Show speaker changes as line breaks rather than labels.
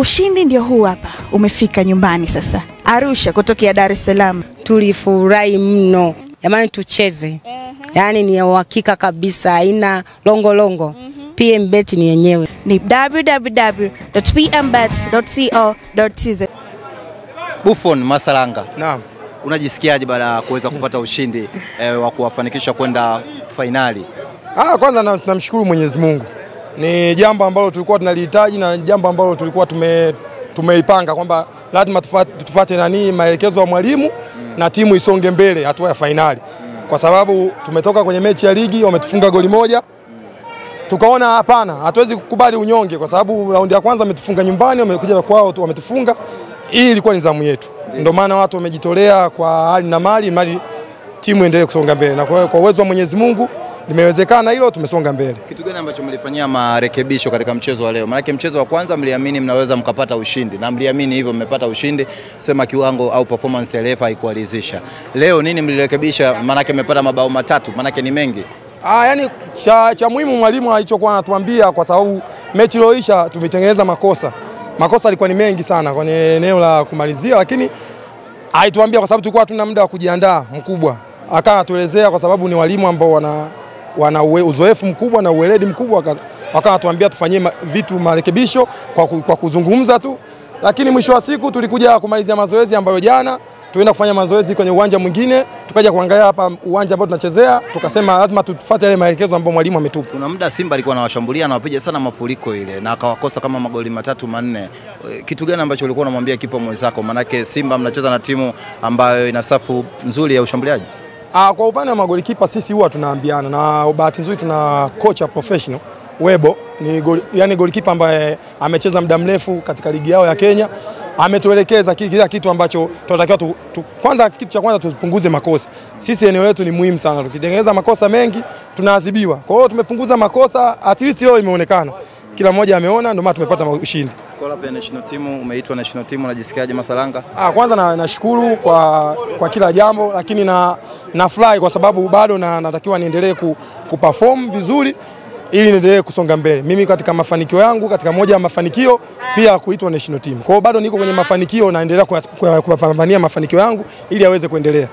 Ushindi ndio huu hapa, umefika nyumbani sasa. Arusha kutokea Dar es Salaam.
Tulifurahi mno. Jamani tucheze. Yaani ni uhakika kabisa, haina longo. PMBet ni yenyewe.
Ni www.pmbet.co.tz.
Buffon Masalanga.
Naam.
Unajisikiaje baada ya kuweza kupata ushindi wa kuwafanikisha kwenda finali?
Kwanza tunamshukuru Mwenyezi Mungu. Ni jambo ambalo tulikuwa tunalihitaji na jambo ambalo tulikuwa tumeipanga kwamba lazima tufuate maelekezo ya mwalimu na timu isonge mbele hatua ya finali. Kwa sababu tumetoka kwenye mechi ya ligi wametufunga goli moja. Tukaona hapana, hatuwezi kukubali unyonge kwa sababu raundi ya kwanza wametufunga nyumbani, wamekuja kwao tu wametufunga. Hii ilikuwa ni zamu yetu. Ndio maana watu wamejitolea kwa hali na mali timu endelee kusonga mbele. Na kwa uwezo wa Mwenyezi Mungu limewezekana hilo, tumesonga mbele.
Kitu gani ambacho mlifanyia marekebisho katika mchezo wa leo? Maana mchezo wa kwanza mliamini mnaweza mkapata ushindi na mliamini hivyo mmepata ushindi, sema kiwango au performance ya refa haikuridhisha. Leo nini mlirekebisha? Maana mmepata mabao matatu, maana ni mengi.
Yani cha muhimu mwalimu alichokuwa anatuambia, kwa sababu mechi iliyoisha tumetengeneza makosa. Makosa yalikuwa ni mengi sana kwenye eneo la kumalizia, lakini alituambia kwa sababu tulikuwa hatuna muda wa kujiandaa mkubwa. Akatuelezea kwa sababu ni walimu ambao wana uzoefu mkubwa na uweledi mkubwa, akatuambia tufanyie vitu marekebisho kwa kuzungumza tu. Lakini mwisho wa siku tulikuja kumalizia mazoezi ambayo jana tuenda kufanya mazoezi kwenye uwanja mwingine, tukaja kuangalia hapa uwanja ambao tunachezea, tukasema lazima tufuate yale maelekezo ambayo mwalimu ametupa.
Kuna muda Simba alikuwa anawashambulia na wapiga sana mafuriko ile na akawakosa kama magoli 3-4. Kitu gani ambacho ulikuwa unamwambia kipa mwenzako? Maana Simba mnacheza na timu ambayo ina safu nzuri ya ushambuliaji.
Kwa upande wa magolikipa sisi huwa tunaambiana, na bahati nzuri tuna kocha professional Webo, yani golikipa ambaye amecheza muda mrefu katika ligi yao ya Kenya. Ametuelekeza kila kitu ambacho tunatakiwa kwanza, kitu cha kwanza tupunguze makosa. Sisi eneo letu ni muhimu sana. Tukitengeneza makosa mengi tunaadhibiwa. Kwa hiyo tumepunguza makosa, at least leo imeonekana. Kila mmoja ameona, ndio maana tumepata ushindi.
Call up ya national team, umeitwa national team, unajisikiaje Masalanga?
Kwanza nashukuru kwa kila jambo, lakini nafurahi kwa sababu bado natakiwa niendelee kuperform vizuri ili niendelee kusonga mbele. Mimi katika mafanikio yangu, katika moja ya mafanikio pia kuitwa national team. Kwa hiyo bado niko kwenye mafanikio, naendelea kupambania mafanikio yangu ili aweze kuendelea.